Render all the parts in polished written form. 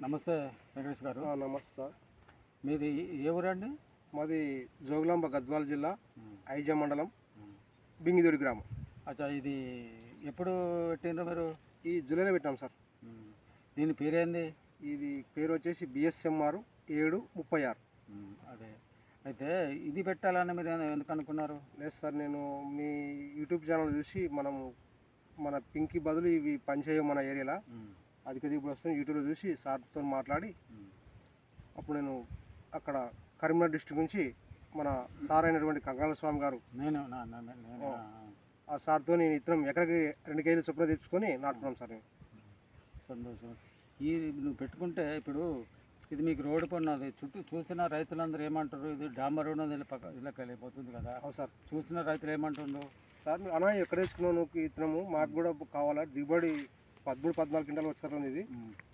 నమస్తే వెంకటేష్ గారు. నమస్తే సార్. మీది ఏ ఊరండి? మాది జోగులాంబ గద్వాల జిల్లా ఐజా మండలం బింగిదొడి గ్రామం. అచ్చా, ఇది ఎప్పుడు పెట్టిండ్రు మీరు? ఈ జూలైలో పెట్టాం సార్. దీని పేరేంది? ఇది పేరు వచ్చేసి BSMR 736. అదే, అయితే ఇది పెట్టాలని మీరు ఎందుకు అనుకున్నారు? లేదు సార్, నేను మీ యూట్యూబ్ ఛానల్ చూసి మన పింకీ బదులు ఇవి పనిచేయవు మన ఏరియాలో, అధిక దిగుబడి వస్తుంది యూట్యూబ్లో చూసి సార్తో మాట్లాడి అప్పుడు నేను అక్కడ కరీంనగర్ డిస్ట్రిక్ట్ నుంచి మన సార్ అయినటువంటి కంగాల స్వామి గారు ఆ సార్తో నేను ఇద్దరం ఎకరకి 2 కేజీలు చొప్పున తెచ్చుకొని నాటుకున్నాం సార్. నేను సంతోషం. ఈ నువ్వు పెట్టుకుంటే ఇప్పుడు ఇది మీకు రోడ్డు పన్నది, చుట్టూ చూసిన రైతులందరూ ఏమంటారు, ఇది డాంబర్ ఉన్నది ఇలా వెళ్ళిపోతుంది కదా. అవును సార్. చూసిన రైతులు ఏమంటున్నారు, సార్ అన్న ఎక్కడ తెచ్చుకున్నావు ఇతనము, మాకు కూడా కావాలా, దిగుబడి 13-14 క్వింటాలు వచ్చారు, ఇది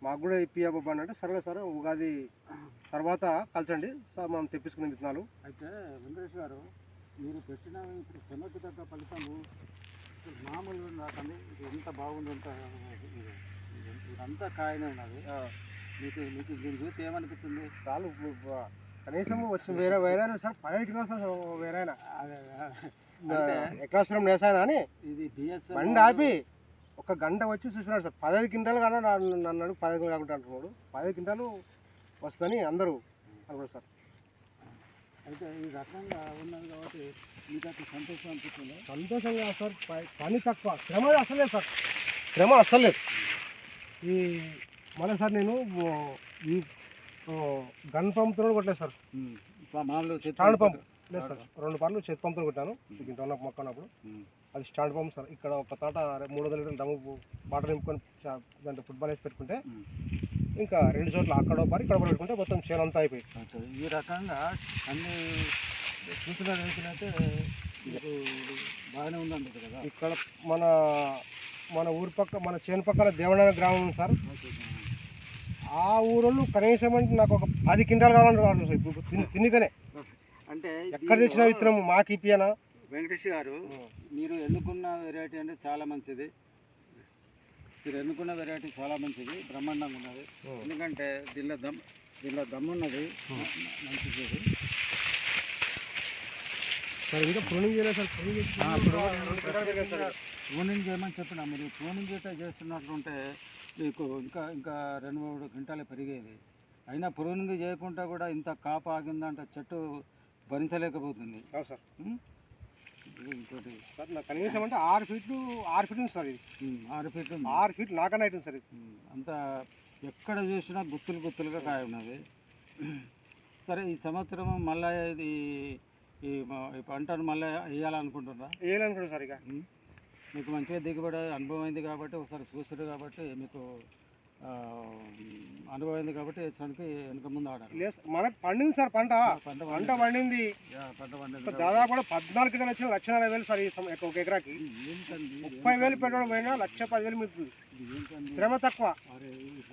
మాకు కూడా ఇప్పియబ్బా అంటే, సరే సరే ఉగాది తర్వాత కలిసండి సార్ మనం తెప్పించుకునే విత్తనాలు. అయితే వెంకటేష్ గారు, మీరు పెట్టిన ఇప్పుడు శ్రమకు తగ్గ ఫలితాలు మామూలుగా రాకండి. ఇది ఎంత బాగుంది, ఎంత ఇదంతా కాయనే ఉన్నది. మీకు మీకు దీని చూస్తే ఏమనిపిస్తుంది? చాలు కనీసం వచ్చి వేరే సార్ 15 కిలోమీటర్లు వేరే ఎకరాశ్రం నేసాయన అని ఇది BS బండి ఆపి 1 గంట వచ్చి చూసినాడు సార్. 15 క్వింటాలు కానీ నన్ను 15 కిలోలు కాకుండా అంటున్నాడు. 15 క్వింటాలు వస్తుందని అందరూ అనుకుంటారు సార్. అయితే ఈ రకంగా ఉన్నది కాబట్టి మీకు అక్కడ సంతోషం అనిపిస్తుంది? సంతోషంగా సార్. పని తక్కువ, శ్రమ అసలేదు సార్, శ్రమ అస్సలేదు. ఈ మళ్ళీ సార్ నేను ఈ గన్ పంపుతో కొట్టలేదు సార్, మామూలు స్టాండ్ పంప్ లేదు సార్. 2 పార్లు చేతి పంపుతో కొట్టాను ఇంత ఉన్న మొక్క ఉన్నప్పుడు. అది స్టాండ్ పంప్ సార్. ఇక్కడ ఒక తాట 300 లీటర్ల డమ్ము వాటర్ నింపుకొని దాంట్లో ఫుట్బాల్ వేసి పెట్టుకుంటే ఇంకా 2 చోట్ల అక్కడ పారి ఇక్కడ పెట్టుకుంటే మొత్తం చేను అంతా అయిపోయింది. ఈ రకంగా అన్ని చూసిన రైతులైతే మీకు బాగానే ఉందండి కదా. ఇక్కడ మన ఊరు పక్క మన చేను పక్కన దేవనాయన గ్రామం ఉంది సార్. ఆ ఊరోళ్ళు కనీసం అంటే నాకు ఒక 10 క్వింటాలు కావాలంటే ఇప్పుడు తినికనే అంటే ఎక్కడ తెచ్చిన విత్తనం మాకు ఇప్పియనా? వెంకటేష్ గారు, మీరు ఎన్నుకున్న వెరైటీ అంటే చాలా మంచిది. మీరు ఎన్నుకున్న వెరైటీ చాలా మంచిది, బ్రహ్మాండంగా ఉన్నది. ఎందుకంటే దీనిలో దమ్మున్నది మంచిది. సార్ ఇంకా ప్రూనింగ్ చేయలేదు సార్. ప్రూనింగ్ చేయమని చెప్పిన, మీరు ప్రూనింగ్ అయితే చేస్తున్నట్టుంటే మీకు ఇంకా 2-3 క్వింటాలు పెరిగేది. అయినా ప్రూనింగ్ చేయకుండా కూడా ఇంత కాపు ఆగిందంటే చెట్టు భరించలేకపోతుంది. సార్ ఇంకోటి సార్, నాకు కనీసం అంటే 6 ఫీట్లు ఉంది సార్. ఇది 6 ఫీట్లు నాకన్నా అవుతుంది సార్. ఇది అంతా ఎక్కడ చూసినా గుత్తులుగా కాయ ఉన్నది. సరే, ఈ సంవత్సరం మళ్ళీ ఇది ఈ పంటను మళ్ళీ వేయాలనుకుంటున్నారా? సార్. ఇక మీకు మంచిగా దిగుబడి అనుభవం అయింది కాబట్టి, ఒకసారి చూసారు కాబట్టి మీకు అనుభవం అయింది కాబట్టి వేసడానికి వెనక ముందు ఆడారు. లేదు, మనకు పండింది సార్. పంట పండింది. దాదాపు కూడా 14 క్వింటాలు వచ్చిన 1,40,000 సార్. ఒక ఎకరాకి 30,000 పెట్టడం పోయినా 1,10,000 మిగులుతుంది. శ్రమ తక్కువ,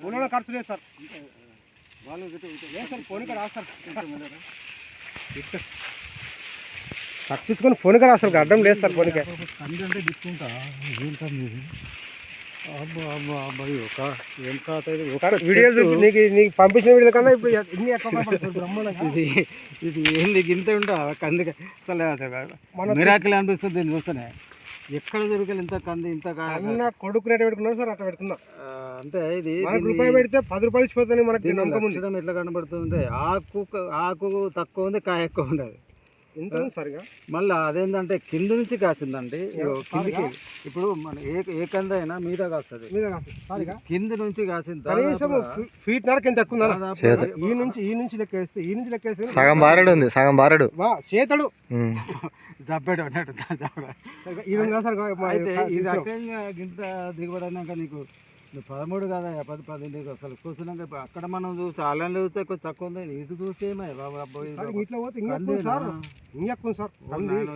ఊళ్ళో ఖర్చు లేదు సార్. లేదు సార్, ఫోన్కి రాస్తారు, తప్పించుకొని ఫోన్కి రాస్తారు, అడ్డం లేదు సార్. ఫోన్కి అంటే తీసుకుంటా వీడియోస్ నీకు పంపించిన వీడియో కన్నా ఇప్పుడు ఇన్ని ఎక్కువ ఇది ఏంది గింత ఉంటా కంది అసలు మిరాకిల్ అనిపిస్తుంది దీన్ని చూస్తేనే. ఎక్కడ దొరికాలి ఇంత కంది ఇంత అన్న కొడుకు రేటు పెట్టుకున్నాను సార్. అట్లా పెట్టుకున్నా అంటే ఇది రూపాయి పెడితే 10 రూపాయలు ఇచ్చిపోతుంది మనకి. నమ్మకం ఎట్లా కనబడుతుంది, ఆకు తక్కువ ఉంది, కాయ ఎక్కువ ఉండదు. ఎంత సరిగా మళ్ళీ అదేంటంటే కింద నుంచి కాసిందండి. కిందికి ఇప్పుడు మన ఏ కంద అయినా మీద కాస్తుంది, కింద నుంచి కాసింది. ఫీట్ నరకు ఎంత ఎక్కువ ఈ నుంచి లెక్కేస్తే సగం బారడు ఉంది, సగం బారడు చేతడు జబ్బెడు అన్నట్టు. అయితే ఈ రకంగా గింత దిగుబడి అన్నాక నీకు 13 కాదా 10 నీకు అసలు కూర్చున్నాక అక్కడ మనం చూసి ఆన్లైన్లో చూస్తే కొంచెం తక్కువ ఉంది, ఇది చూస్తే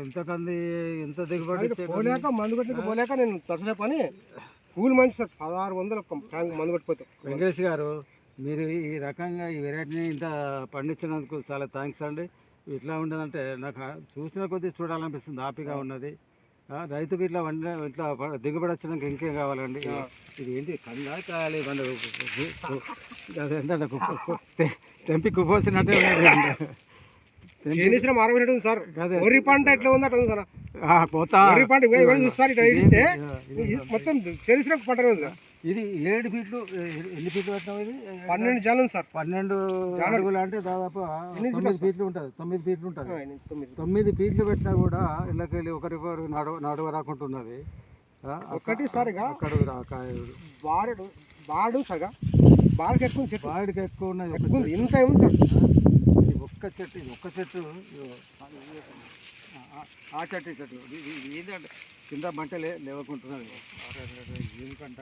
ఇంత కంది ఇంత దిగుబడి మందు పోలేక నేను తరచని కూలి మంచి సార్. 1600 మందు కొట్టిపోతాం. వెంకటేష్ గారు, మీరు ఈ రకంగా ఈ వెరైటీని ఇంత పండించినందుకు చాలా థ్యాంక్స్ అండి. ఇట్లా ఉండదంటే నాకు చూసిన కొద్దీ చూడాలనిపిస్తుంది, హ్యాపీగా ఉన్నది. రైతుకి ఇట్లా ఇట్లా దిగుబడి వచ్చినాక ఇంకేం కావాలండి? ఇది ఏంటి కందా కాయాలి తెంపి కుపోసినట్టే మారబెట్టు సార్. వరి పంట ఎట్లా ఉంది అట్లా ఉంది సార్. పోతా వరి పంట చూస్తారు ఇట్లా ఇస్తే మొత్తం చేసిన పంట ఉంది సార్. ఇది 7 ఫీట్లు ఎన్ని ఫీట్లు పెట్టినావు? ఇది 12 జాలు ఉంది సార్. 12 అడుగులు అంటే దాదాపు 9 ఫీట్లు ఉంటుంది. 9 ఫీట్లు ఉంటుంది. 9 ఫీట్లు పెట్టినా కూడా ఇళ్ళకెళ్ళి ఒకరికొకరు నడువ రాకుంటున్నది. ఒకటి సారిగా అక్కడ బాడు సగా బాడికి ఎక్కువ చెట్టు, బాడికి ఎక్కువ ఉన్నది. ఇంత ఉంది సార్. ఒక్క చెట్టు ఆ చెట్టు ఇది ఏంటంటే కింద మంట లేవకుంటున్నది. ఎందుకంట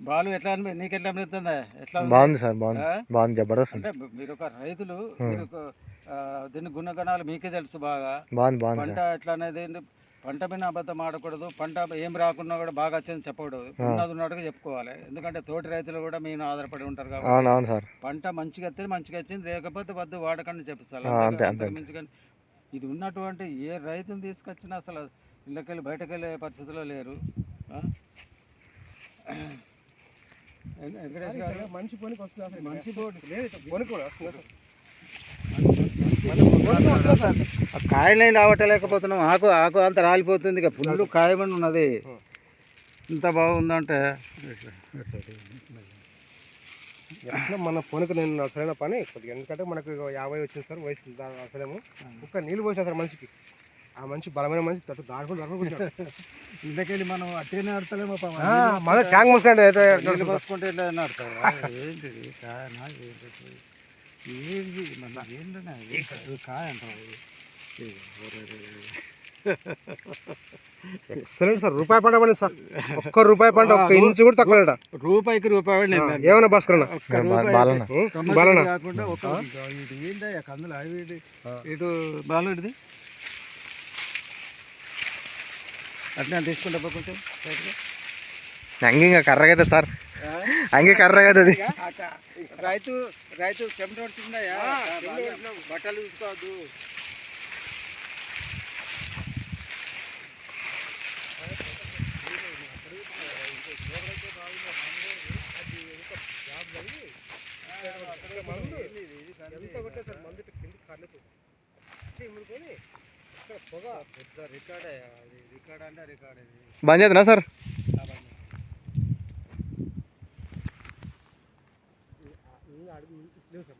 బాలు ఎట్లా నీకు ఎట్లా అనిపిస్తుందా? ఎట్లా బాగుంది సార్, బాగుంది జబర్దస్త్. అంటే మీరు ఒక రైతులు, మీరు దీని గుణగణాలు మీకే తెలుసు బాగా. పంట ఎట్లా అనేది పంట మీద అబద్ధం ఆడకూడదు. పంట ఏం రాకున్నా కూడా బాగా వచ్చింది చెప్పకూడదు. ఉన్నది ఉన్నట్టుగా చెప్పుకోవాలి. ఎందుకంటే తోటి రైతులు కూడా మీరు ఆధారపడి ఉంటారు కాబట్టి పంట మంచిగా వస్తే మంచిగా వచ్చింది, లేకపోతే వద్దు వాడకండి చెప్పాలి. మంచిగా ఇది ఉన్నటువంటి ఏ రైతుని తీసుకొచ్చినా అసలు ఇళ్ళకెళ్ళి బయటకు వెళ్ళే పరిస్థితిలో లేరు. వెంకటేష్ గారు మంచి పనికి వస్తుంది. మంచి కాయలైన రావటలేకపోతున్నాం. ఆకు అంత రాలిపోతుంది. ఇక ఫుల్ కాయమని ఉన్నది. ఇంత బాగుందంటే మన పొనకు నేను అసలైన పని కొద్దిగా, ఎందుకంటే మనకు 50 వచ్చింది సార్ వయసు. అసలేమో ఒక్క నీళ్ళు పోసాను సార్ మనిషికి. ఆ మనిషి బలమైన మనిషి దాడుకుంటాడు. ఇంతకెళ్ళి మనం అట్టేనే ఆడతలేమో మన ట్యాంక్ మూసుకుంటే నీళ్ళు పోసుకుంటే ఎట్లా ఆడతారు? ఏంటిది కాయనా? ఏంటి మన ఏంటనే కాయ అంటారు. Excellent sir. రూపాయి పంట పడింది సార్. ఒక్క రూపాయి పంట, ఒక్క ఇంచు కూడా తక్కువ. రూపాయికి రూపాయి ఏమన్నా భాస్కర్ కాకుండా ఒక ఇది ఏంటయ్యా కందులు అవి ఇటు బాలుడిది అట్లా తీసుకుంటా కొంచెం అంగీగా కర్రగా సార్, అంగే కర్రగా అది. రైతు చెమట పడుతుందయ్యా, బట్టలు చూసుకోవద్దు. బంద్ చేద్దాం సార్. లేవు సార్.